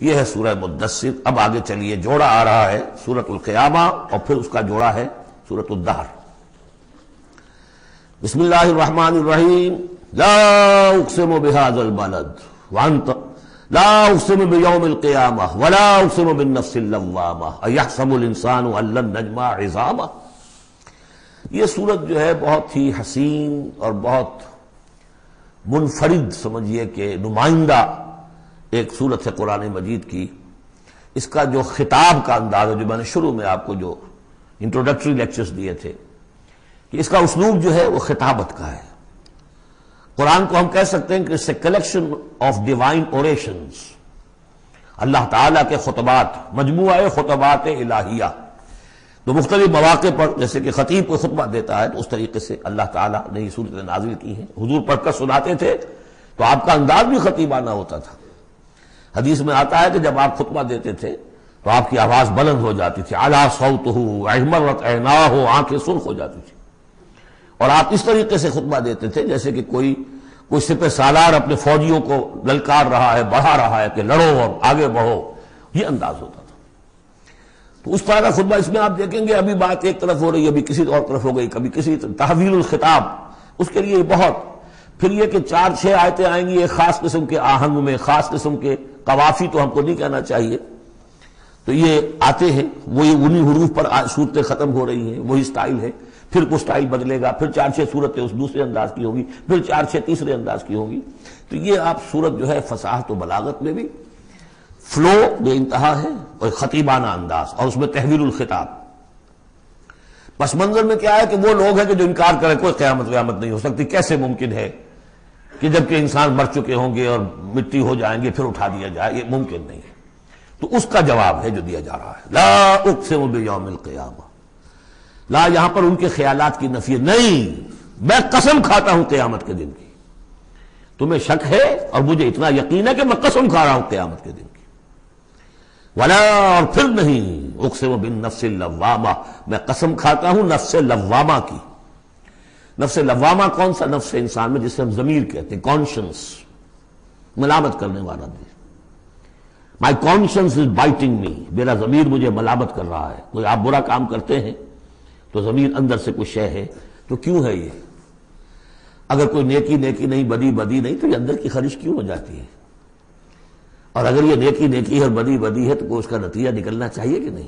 یہ ہے سورہ مدثر۔ اب آگے چلیے، جوڑا آ رہا ہے سورۃ القیامہ اور پھر اس کا جوڑا ہے سورۃ الدہر۔ بسم اللہ الرحمن الرحیم۔ لا اقسم بهذا البلد وانت لا اقسم بیوم القیامہ ولا اقسم بالنفس اللوامہ ایحسب الانسان ان لن نجمع عظامہ۔ یہ سورت جو ہے بہت ہی حسین اور بہت منفرد سمجھیے کہ نمائندہ ایک سورت ہے قرآن مجید کی۔ اس کا جو خطاب کا انداز ہے، جو میں نے شروع میں آپ کو جو انٹروڈکٹری لیکچرز دیے تھے، کہ اس کا اسلوب جو ہے وہ خطابت کا ہے۔ قرآن کو ہم کہہ سکتے ہیں کہ it's a collection of divine orations، اللہ تعالیٰ کے خطبات، مجموعہ خطبات الہیہ۔ تو مختلف مواقع پر جیسے کہ خطیب کو خطبہ دیتا ہے تو اس طریقے سے اللہ تعالیٰ نے یہ صورتیں نازل کی ہیں۔ حضور پڑھ کر سناتے تھے تو آپ کا انداز بھی خطیبانہ ہوتا تھا۔ حدیث میں آتا ہے کہ جب آپ خطبہ دیتے تھے تو آپ کی آواز بلند ہو جاتی تھی، اعلیٰ صوتہ احمرت عیناہ، آنکھیں سرخ ہو جاتی تھی، اور آپ اس طریقے سے خطبہ دیتے تھے جیسے کہ کوئی سپہ سالار اپنے فوجیوں کو للکار رہا ہے، بڑھا رہا ہے کہ لڑو اور آگے بڑھو، یہ انداز ہوتا تھا۔ تو اس طرح کا خطبہ اس میں آپ دیکھیں گے ابھی بات ایک طرف ہو رہی ہے، ابھی کسی اور طرف ہو گئی، کبھی کسی تحویل الخطاب، اس کے لیے بہت، پھر یہ کہ 4-6 آیتیں آئیں گی ایک خاص قسم کے آہنگ میں، خاص قسم کے قوافی تو ہم کو نہیں کہنا چاہیے، تو یہ آتے ہیں، وہی انہی حروف پر صورتیں ختم ہو رہی ہیں، وہی سٹائل ہے، پھر وہ سٹائل بدلے گا، پھر 4-6 صورتیں اس دوسرے انداز کی ہوگی، پھر 4-6 تیسرے انداز کی ہوگی۔ تو یہ آپ صورت جو ہے فصاحت و بلاغت میں بھی فلو بے انتہا ہے، اور خطیبانہ انداز، اور اس میں تحویل الخطاب۔ پس منظر میں کیا ہے کہ وہ لوگ ہیں کہ جو انکار کریں کوئی قیامت نہیں ہو سکتی، کیسے ممکن ہے کہ جبکہ انسان مر چکے ہوں گے اور مٹی ہو جائیں گے پھر اٹھا دیا جائے، یہ ممکن نہیں ہے۔ تو اس کا جواب ہے جو دیا جا رہا ہے، لا اقسم بیوم القیامہ۔ لا یہاں پر ان کے خیالات کی نفی نہیں، میں قسم کھاتا ہوں قیامت کے دن کی۔ تمہیں شک ہے اور مجھے اتنا یقین ہے کہ میں قسم کھا رہا ہوں قیامت کے دن کی۔ ولا، اور پھر نہیں، اقسم بالنفس اللوامہ، میں قسم کھاتا ہوں نفس لوامہ کی۔ نفس لوامہ کون سا نفس انسان میں جسے ہم ضمیر کہتے ہیں، کانشنس، ملامت کرنے والا بھی۔ مائی کانشنس از بائٹنگ می، میرا ضمیر مجھے ملامت کر رہا ہے۔ کوئی آپ برا کام کرتے ہیں تو ضمیر اندر سے کچھ شے ہے، تو کیوں ہے یہ؟ اگر کوئی نیکی نہیں، بدی نہیں، تو یہ اندر کی خرش کیوں ہو جاتی ہے؟ اور اگر یہ نیکی ہے اور بدی ہے تو کوئی اس کا نتیجہ نکلنا چاہیے کہ نہیں؟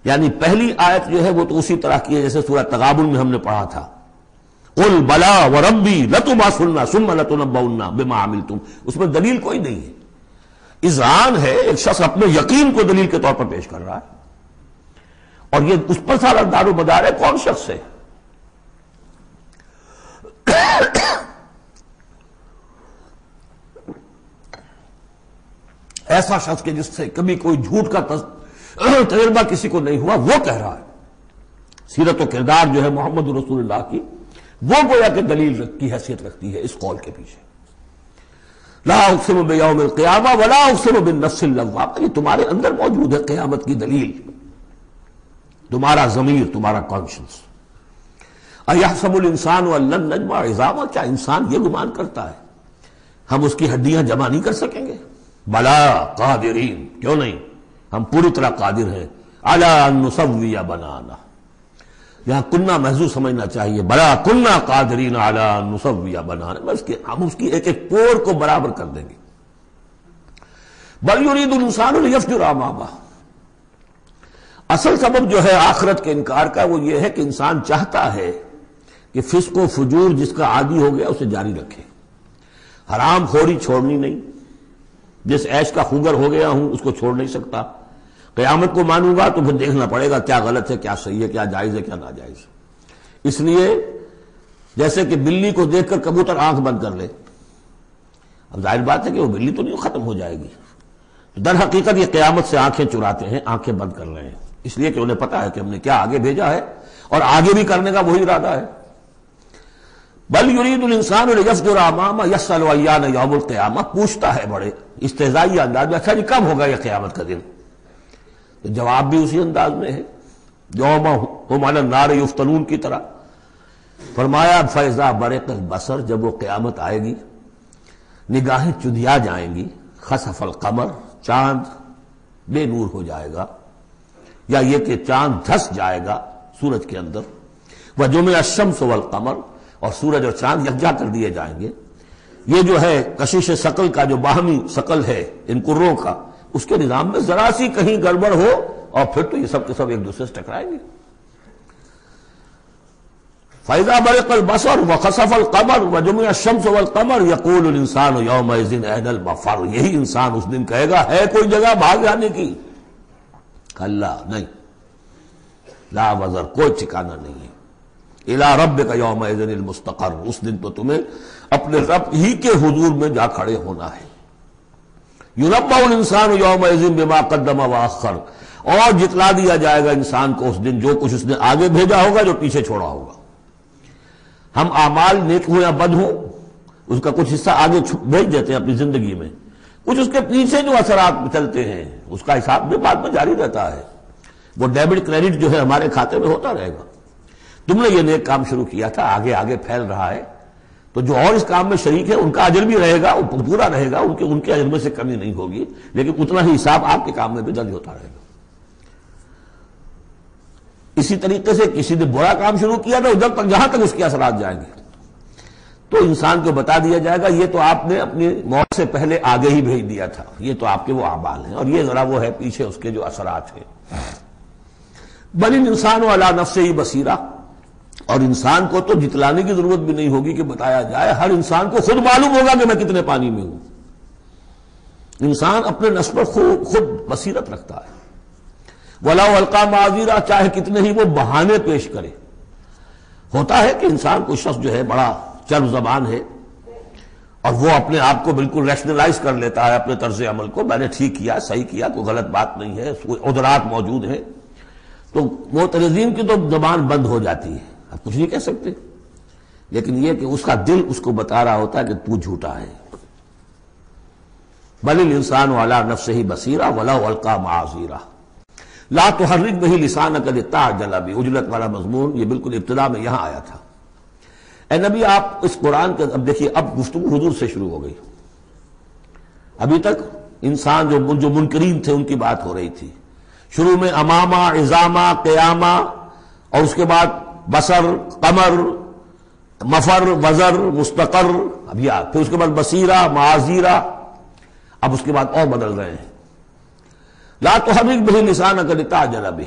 یعنی پہلی آیت جو ہے وہ تو اسی طرح کی ہے جیسے سورہ تغابن میں ہم نے پڑھا تھا، قل بلا وربی لتبعثن ثم لتنبؤن بما عملتم، اس میں دلیل کوئی نہیں ہے، اذعان ہے، ایک شخص اپنے یقین کو دلیل کے طور پر پیش کر رہا ہے، اور یہ اس پر سارا دار و مدار ہے کون شخص ہے؟ ایسا شخص کہ جس سے کبھی کوئی جھوٹ کا تجربہ کسی کو نہیں ہوا، وہ کہہ رہا ہے۔ سیرت و کردار جو ہے محمد رسول اللہ کی، وہ گویا کہ دلیل کی حیثیت رکھتی ہے اس قول کے پیچھے۔ لا اقسم بیوم القیامہ ولا اقسم بالنفس اللوامہ، یہ تمہارے اندر موجود ہے قیامت کی دلیل، تمہارا ضمیر، تمہارا کانشنس۔ ایحسب الانسان ان لن نجمع عظامہ، کیا انسان یہ گمان کرتا ہے ہم اس کی ہڈیاں جمع نہیں کر سکیں گے؟ بلا قادرین، کیوں نہیں، ہم پوری طرح قادر ہیں، علی ان نسوی بنانا، یہاں کنہ محذوف سمجھنا چاہیے، بلا کنہ قادرین علی ان نسوی بنانا، بس کہ ہم اس کی ایک ایک پور کو برابر کر دیں گے۔ بل یرید الانسان لیفجر امامہ، اصل سبب جو ہے آخرت کے انکار کا وہ یہ ہے کہ انسان چاہتا ہے کہ فسق و فجور جس کا عادی ہو گیا اسے جاری رکھے، حرام خوری چھوڑنی نہیں، جس عیش کا خوگر ہو گیا ہوں اس کو چھوڑ نہیں سکتا، قیامت کو مانوں گا تو پھر دیکھنا پڑے گا کیا غلط ہے، کیا صحیح ہے، کیا جائز ہے، کیا ناجائز ہے۔ اس لیے جیسے کہ بلی کو دیکھ کر کبوتر آنکھ بند کر لے، اب ظاہر بات ہے کہ وہ بلی تو نہیں ختم ہو جائے گی، در حقیقت یہ قیامت سے آنکھیں چراتے ہیں، آنکھیں بند کر رہے ہیں، اس لیے کہ انہیں پتا ہے کہ ہم نے کیا آگے بھیجا ہے اور آگے بھی کرنے کا وہی ارادہ ہے۔ بل یرید الانسان لیفجر امامہ یسأل ایان یوم القیامہ، پوچھتا ہے بڑے استہزائی انداز میں، اچھا جی کب ہوگا یہ قیامت کا دن؟ تو جواب بھی اسی انداز میں ہے، یوم ہم علی النار یفتنون کی طرح۔ فرمایا فاذا برق البصر، جب وہ قیامت آئے گی، نگاہیں چدھیا جائیں گی، خسف القمر، چاند بے نور ہو جائے گا، یا یہ کہ چاند دھس جائے گا سورج کے اندر، وجمع الشمس والقمر، اور سورج اور چاند یکجا کر دیے جائیں گے۔ یہ جو ہے کشش ثقل کا جو باہمی ثقل ہے ان کروں کا، اس کے نظام میں ذرا سی کہیں گڑبڑ ہو اور پھر تو یہ سب کے سب ایک دوسرے سے ٹکرائیں گے۔ فَإِذَا بَرِقَ الْبَصَرُ وَخَسَفَ الْقَمَرُ وَجُمِعَ الشَّمْسُ وَالْقَمَرُ يَقُولُ الْإِنسَانُ يَوْمَئِذٍ أَيْنَ الْمَفَرُّ، یہی انسان اس دن کہے گا ہے کوئی جگہ بھاگ جانے کی؟ کلا، نہیں، لا وزر، کوئی ٹھکانہ نہیں ہے۔ اِلَىٰ رَبِّكَ يَوْمَئِذٍ الْمُسْتَقَرُّ، اس دن تو تمہیں اپنے رب ہی کے حضور میں جا کھڑے ہونا ہے۔ يُنَبَّأُ الْإِنسَانُ يَوْمَئِذٍ بِمَا قَدَّمَ وَأَخَّرَ، اور جتلا دیا جائے گا انسان کو اس دن جو کچھ اس نے آگے بھیجا ہوگا، جو پیچھے چھوڑا ہوگا۔ ہم اعمال نیک ہوں یا بد ہوں، اس کا کچھ حصہ آگے بھیج دیتے ہیں اپنی زندگی میں، کچھ اس کے پیچھے جو اثرات چلتے ہیں اس کا حساب بھی بعد میں جاری رہتا ہے۔ وہ ڈیبٹ کریڈٹ جو ہے ہمارے کھاتے میں ہوتا رہے گا۔ تم نے یہ نیک کام شروع کیا تھا، آگے آگے پھیل رہا ہے، تو جو اور اس کام میں شریک ہے ان کا اجر بھی رہے گا، وہ پورا رہے گا، ان کے اجر میں سے کمی نہیں ہوگی، لیکن اتنا ہی حساب آپ کے کام میں بھی درج ہوتا رہے گا۔ اسی طریقے سے کسی نے برا کام شروع کیا تھا، ادھر تک جہاں تک اس کے اثرات جائیں گے تو انسان کو بتا دیا جائے گا یہ تو آپ نے اپنی موت سے پہلے آگے ہی بھیج دیا تھا، یہ تو آپ کے وہ اعمال ہیں، اور یہ ذرا وہ ہے پیچھے اس کے جو اثرات ہیں۔ بل الانسان علی نفسہ بصیرہ، اور انسان کو تو جتلانے کی ضرورت بھی نہیں ہوگی کہ بتایا جائے، ہر انسان کو خود معلوم ہوگا کہ میں کتنے پانی میں ہوں۔ انسان اپنے نفس پر خود بصیرت رکھتا ہے۔ وَلَوْ أَلْقَىٰ مَعَاذِيرًا، چاہے کتنے ہی وہ بہانے پیش کرے۔ ہوتا ہے کہ انسان کوئی شخص جو ہے بڑا چرب زبان ہے اور وہ اپنے آپ کو بالکل ریشنلائز کر لیتا ہے اپنے طرز عمل کو، میں نے ٹھیک کیا، صحیح کیا، کوئی غلط بات نہیں ہے، عذرات موجود ہیں، تو معترضین کی تو زبان بند ہو جاتی ہے، اب کچھ نہیں کہہ سکتے، لیکن یہ کہ اس کا دل اس کو بتا رہا ہوتا ہے کہ تو جھوٹا ہے۔ بل الانسان علی نفسہ بصیرہ ولو القیٰ معاذیرہ لا تحرک بہ لسانک لتعجل بہ، عجلت والا مضمون یہ بالکل ابتدا میں یہاں آیا تھا۔ اے نبی آپ اس قرآن کے، اب دیکھیے اب گفتگو حضور سے شروع ہو گئی، ابھی تک انسان جو منکرین تھے ان کی بات ہو رہی تھی، شروع میں امامہ، عظامہ، قیامہ، اور اس کے بعد بصر، قمر، مفر، وزر، مستقر، اب یہ پھر اس کے بعد بصیرہ، معاذیرہ، اب اس کے بعد اور بدل رہے ہیں۔ لا تحرک بہ لسانک لتعجل بہ،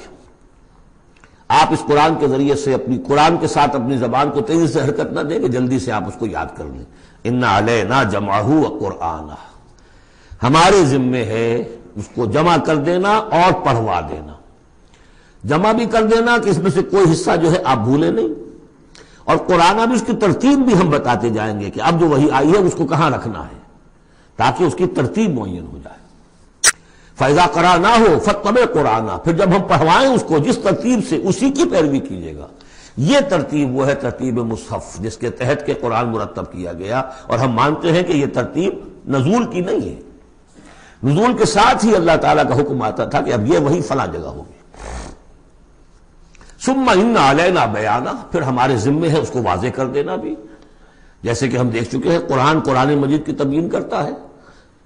آپ اس قرآن کے ذریعے سے اپنی قرآن کے ساتھ اپنی زبان کو تیزی سے حرکت نہ دیں کہ جلدی سے آپ اس کو یاد کر لیں۔ ان علینا جمعہ وقرآنہ، ہمارے ذمے ہے اس کو جمع کر دینا اور پڑھوا دینا۔ جمع بھی کر دینا کہ اس میں سے کوئی حصہ جو ہے آپ بھولیں نہیں، اور قرآن بھی اس کی ترتیب بھی ہم بتاتے جائیں گے کہ اب جو وہی آئی ہے اس کو کہاں رکھنا ہے، تاکہ اس کی ترتیب معین ہو جائے۔ فَإِذَا قَرَأْنَاهُ فَاتَّبِعْ قُرْآنَهُ، پھر جب ہم پڑھوائیں اس کو جس ترتیب سے اسی کی پیروی کیجیے گا۔ یہ ترتیب وہ ہے ترتیب مصحف جس کے تحت کے قرآن مرتب کیا گیا، اور ہم مانتے ہیں کہ یہ ترتیب نزول کی نہیں ہے، نزول کے ساتھ ہی اللہ تعالیٰ کا حکم آتا تھا کہ اب یہ وہی فلاں جگہ ہوگی۔ ثم ان علینا بیانہ، پھر ہمارے ذمے ہے اس کو واضح کر دینا بھی، جیسے کہ ہم دیکھ چکے ہیں قرآن مجید کی تبیین کرتا ہے۔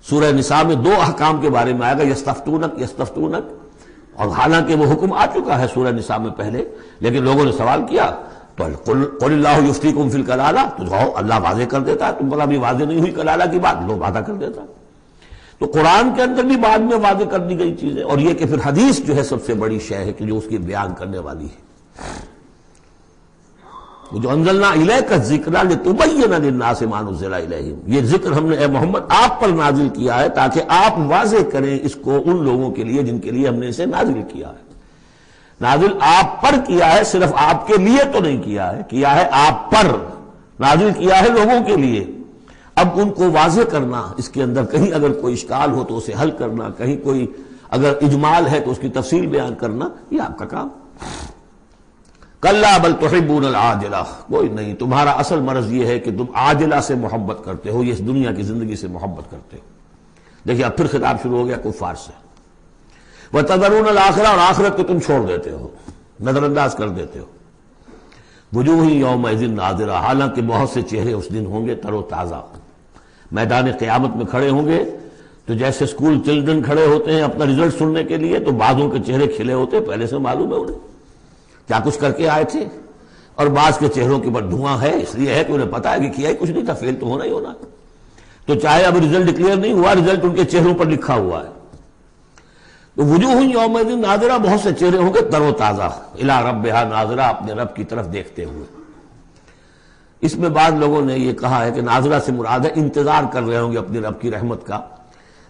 سورہ نساء میں دو احکام کے بارے میں آئے گا، یستفتونک، اور حالانکہ وہ حکم آ چکا ہے سورہ نساء میں پہلے، لیکن لوگوں نے سوال کیا تو قل اللہ یفتیکم فی الکلالہ، تو جاؤ اللہ واضح کر دیتا ہے، تم پر ابھی واضح نہیں ہوئی کلالہ کی بات، لوگ واضح کر دیتا ہے۔ تو قرآن کے اندر بھی بعد میں واضح کر دی گئی چیزیں، اور یہ کہ پھر حدیث جو ہے سب سے بڑی شے ہے کہ جو اس کی بیان کرنے والی ہے۔ وہ جو انزلنا الیک الذکر لتبین للناس ما نزل الیہم، یہ ذکر ہم نے اے محمد آپ پر نازل کیا ہے تاکہ آپ واضح کریں اس کو ان لوگوں کے لیے جن کے لیے ہم نے اسے نازل کیا ہے۔ نازل آپ پر کیا ہے، صرف آپ کے لیے تو نہیں کیا ہے آپ پر، نازل کیا ہے لوگوں کے لیے۔ اب ان کو واضح کرنا، اس کے اندر کہیں اگر کوئی اشکال ہو تو اسے حل کرنا، کہیں کوئی اگر اجمال ہے تو اس کی تفصیل بیان کرنا، یہ آپ کا کام۔ کلا بل تحبون العاجلہ، کوئی نہیں، تمہارا اصل مرض یہ ہے کہ تم عاجلہ سے محبت کرتے ہو، یہ اس دنیا کی زندگی سے محبت کرتے ہو۔ دیکھیے اب پھر خطاب شروع ہو گیا کفار سے۔ وتذرون الآخرہ، اور آخرت کو تم چھوڑ دیتے ہو، نظر انداز کر دیتے ہو۔ وجوہ یومئذ ناظرہ، حالانکہ بہت سے چہرے اس دن ہوں گے تر و تازہ، میدان قیامت میں کھڑے ہوں گے تو جیسے اسکول چلڈرن کھڑے ہوتے ہیں اپنا رزلٹ سننے کے لیے تو بعضوں کے چہرے کھلے ہوتے ہیں، پہلے سے معلوم ہے انہیں کیا کچھ کر کے آئے تھے، اور بعض کے چہروں کے اوپر دھواں ہے، اس لیے ہے کہ انہیں پتا ہے کہ کیا ہی کچھ نہیں تھا، فیل تو ہونا ہی ہونا ہے۔ تو چاہے اب رزلٹ ڈکلیئر نہیں ہوا، رزلٹ ان کے چہروں پر لکھا ہوا ہے۔ تو وجوہ یومئذ ناظرہ، بہت سے چہرے ہوں گے تر و تازہ، الی ربہا ناظرہ، اپنے رب کی طرف دیکھتے ہوئے۔ اس میں بعض لوگوں نے یہ کہا ہے کہ ناظرہ سے مراد ہے انتظار کر رہے ہوں گے اپنی رب کی رحمت کا،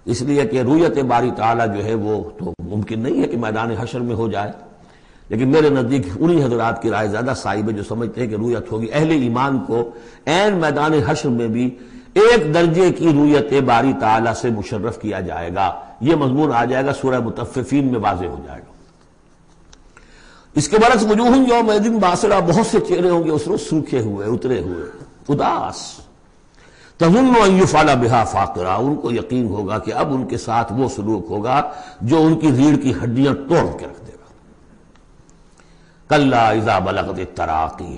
اس لیے کہ رؤیت باری تعالیٰ جو ہے وہ تو ممکن نہیں ہے کہ میدان حشر میں ہو جائے، لیکن میرے نزدیک انہی حضرات کی رائے زیادہ صائب ہے جو سمجھتے ہیں کہ رؤیت ہوگی۔ اہل ایمان کو عین میدان حشر میں بھی ایک درجے کی رؤیت باری تعالیٰ سے مشرف کیا جائے گا۔ یہ مضمون آ جائے گا سورہ مطففین میں، واضح ہو جائے گا۔ اس کے برعکس وجوہ یومئذ باسرہ، بہت سے چہرے ہوں گے اس روز سوکھے ہوئے، اترے ہوئے، اداس، تظن ان یفعل بہا فاقرہ، ان کو یقین ہوگا کہ اب ان کے ساتھ وہ سلوک ہوگا جو ان کی ریڑھ کی ہڈیاں توڑ کے رکھ دے گا۔ کلا اذا بلغت التراقی،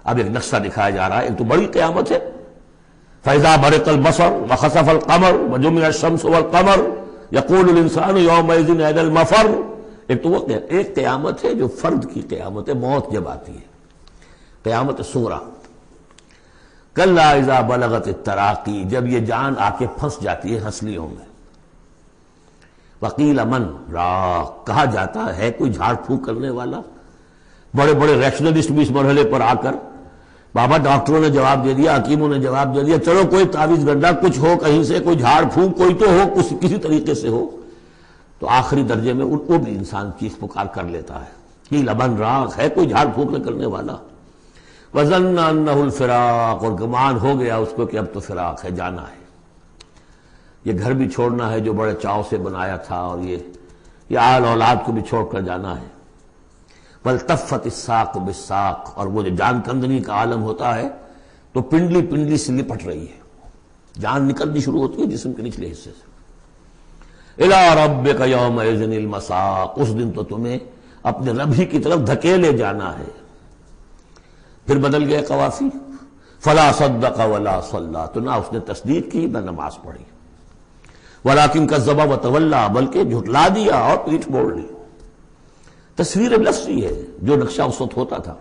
اب ایک نقشہ دکھایا جا رہا ہے، ایک تو بڑی قیامت ہے، فَإِذَا بَرِقَ الْبَصَرُ وَخَسَفَ الْقَمَرُ وَجُمِعَ الشَّمْسُ وَالْقَمَرُ يَقُولُ الْإِنسَانُ يَوْمَئِذٍ أَيْنَ الْمَفَرُّ۔ ایک تو وہ ایک قیامت ہے جو فرد کی قیامت ہے، موت جب آتی ہے، قیامت صغریٰ۔ کلا اذا بلغت التراقی، جب یہ جان آ کے پھنس جاتی ہے ہنسلیوں میں۔ وقیل من راق، کہا جاتا ہے کوئی جھاڑ پھونک کرنے والا۔ بڑے بڑے ریشنلسٹ بھی اس مرحلے پر آ کر، بابا ڈاکٹروں نے جواب دے دیا، حکیموں نے جواب دے دیا، چلو کوئی تعویذ گنڈا کچھ ہو، کہیں سے کوئی جھاڑ پھونک کوئی تو ہو، کسی طریقے سے ہو۔ تو آخری درجے میں ان کو بھی انسان چیخ پکار کر لیتا ہے کہ لبن راق، ہے کوئی جھاڑ پھونک کرنے والا۔ وظن انہ الفراق، اور گمان ہو گیا اس کو کہ اب تو فراق ہے، جانا ہے، یہ گھر بھی چھوڑنا ہے جو بڑے چاؤ سے بنایا تھا، اور یہ آل اولاد کو بھی چھوڑ کر جانا ہے۔ والتفت الساق بالساق، اور وہ جو جان کندنی کا عالم ہوتا ہے تو پنڈلی پنڈلی سے لپٹ رہی ہے، جان نکلنی شروع ہوتی ہے جسم کے نچلے حصے سے۔ الی ربک یومئذ المساق، اس دن تو تمہیں اپنے رب ہی کی طرف دھکیلے جانا ہے۔ پھر بدل گئے قوافی، فلا صدق ولا صلی، تو نہ اس نے تصدیق کی نہ نماز پڑھی، ولکن کذب وتولی، بلکہ جھٹلا دیا اور پیٹھ موڑ لی۔ تصویر لفظی ہے جو نقشہ اس وقت ہوتا تھا۔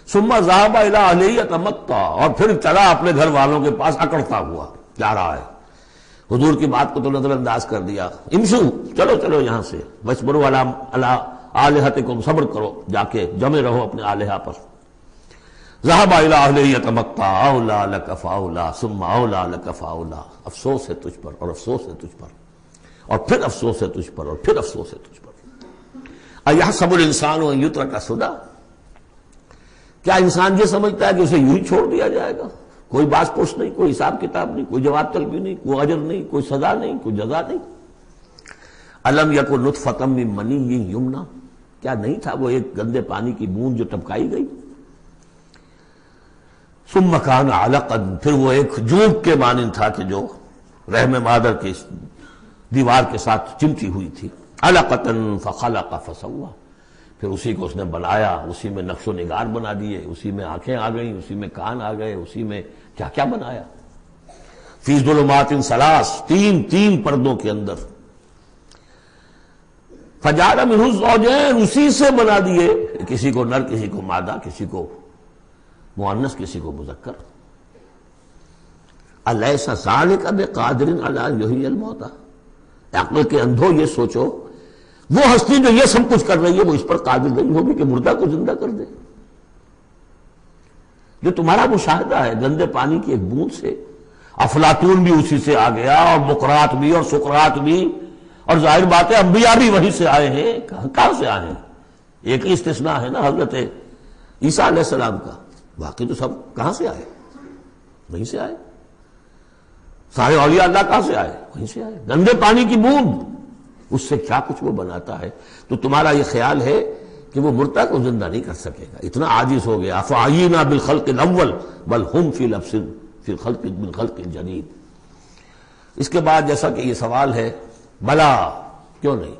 ثم ذهب الى اهله يتمطى، اور پھر چلا اپنے گھر والوں کے پاس اکڑتا ہوا جا رہا ہے۔ حضور کی بات کو تو نظر انداز کر دیا، امشو، چلو چلو یہاں سے، وَاصْبِرُوا عَلَىٰ آلِهَتِكُمْ، صبر کرو، جا کے جمے رہو اپنے آلہہ پر۔ ذهب الى اهله يتمطى، اولى لك فاولى ثم اولى لك فاولى، افسوس ہے تجھ پر اور افسوس ہے تجھ پر، اور پھر افسوس ہے تجھ پر اور پھر افسوس ہے تجھ پر۔ اَيَحْسَبُ الْإِنسَانُ أَن يُتْرَكَ سُدًى، کیا انسان یہ سمجھتا ہے کہ اسے یوں ہی چھوڑ دیا جائے گا؟ کوئی باز پرس نہیں، کوئی حساب کتاب نہیں، کوئی جواب طلبی نہیں، کوئی اجر نہیں، کوئی سزا نہیں، کوئی جزا نہیں۔ أَلَمْ يَكُن نُطْفَةً مِّن مَّنِيٍّ يُمْنَىٰ، کیا نہیں تھا وہ ایک گندے پانی کی بوند جو ٹپکائی گئی؟ ثُمَّ كَانَ عَلَقًا، پھر وہ ایک جوک کے مانند تھا کہ جو رحم مادر کی دیوار کے ساتھ چمٹی ہوئی تھی۔ عَلَقَةً فَخَلَقَ فَسَوَّىٰ، پھر اسی کو اس نے بنایا، اسی میں نقش و نگار بنا دیے، اسی میں آنکھیں آ گئیں، اسی میں کان آ گئے، اسی میں کیا کیا بنایا۔ فی ظلمات ثلاث، تین پردوں کے اندر۔ فجعل منہ الزوجین، اسی سے بنا دیے، کسی کو نر، کسی کو مادہ، کسی کو مؤنث، کسی کو مذکر۔ الیس ذلک بقادر علی ان یحیی الموتى، عقل کے اندھو یہ سوچو، وہ ہستی جو یہ سب کچھ کر رہی ہے وہ اس پر قادر نہیں ہوگی کہ مردہ کو زندہ کر دے؟ جو تمہارا مشاہدہ ہے گندے پانی کی ایک بوند سے، افلاطون بھی اسی سے آ گیا، اور بقرات بھی، اور سقراط بھی، اور ظاہر بات ہے انبیاء بھی وہیں سے آئے ہیں۔ کہاں سے آئے ہیں؟ ایک ہی استثناء ہے نا حضرت عیسیٰ علیہ السلام کا، باقی تو سب کہاں سے آئے؟ وہیں سے آئے۔ سارے اولیاء اللہ کہاں سے آئے؟ وہیں سے آئے۔ گندے پانی کی بوند، اس سے کیا کچھ وہ بناتا ہے؟ تو تمہارا یہ خیال ہے کہ وہ مردہ کو زندہ نہیں کر سکے گا، اتنا عاجز ہو گیا۔ فَعَيِّنَا بِالْخَلْقِ الْأَوَّلِ بَلْ هُمْ فِي لَبْسٍ فِي الْخَلْقِ بِالْخَلْقِ الْجَدِيدِ۔ اس کے بعد جیسا کہ یہ سوال ہے، بلا کیوں نہیں؟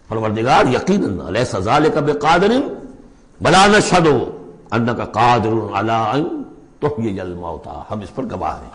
پروردگار یقیناً الیس ذلک بقادر بلا نشہد انک قادر علی ان تحیی الموتى، ہم اس پر گواہ ہیں۔